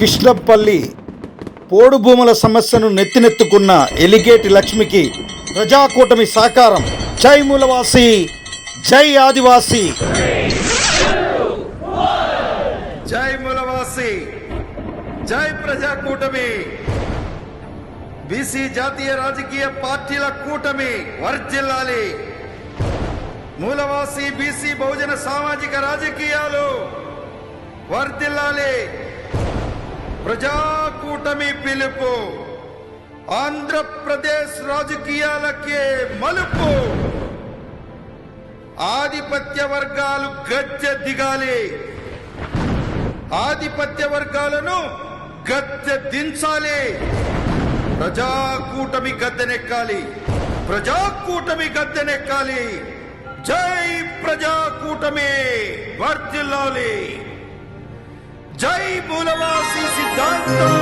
కిష్లపల్లి పోడు భూముల సమస్యను నెత్తినెత్తుకున్న ఎలిగేటి లక్ష్మికి ప్రజాకూటమి సాకారం. జై మూలవాసి, జై ఆదివాసి. జై మూలవాసి, జై ప్రజాకూటమి. బీసీ జాతీయ రాజకీయ పార్టీల కూటమి వర్ధిల్లాలి. మూలవాసి బీసీ బహుజన సామాజిక రాజకీయాలు వర్ధిల్లాలి. ప్రజాకూటమి పిలుపు ఆంధ్రప్రదేశ్ రాజకీయాలకే మలుపు. ఆధిపత్య వర్గాలు గద్దె దిగాలి. ఆధిపత్య వర్గాలను గద్దె దించాలి. ప్రజాకూటమి గద్దెనెక్కాలి. ప్రజాకూటమి గద్దెనెక్కాలి. జై ప్రజాకూటమి వర్ధిల్లాలి. జై మూలవాసి సిద్ధాంతం.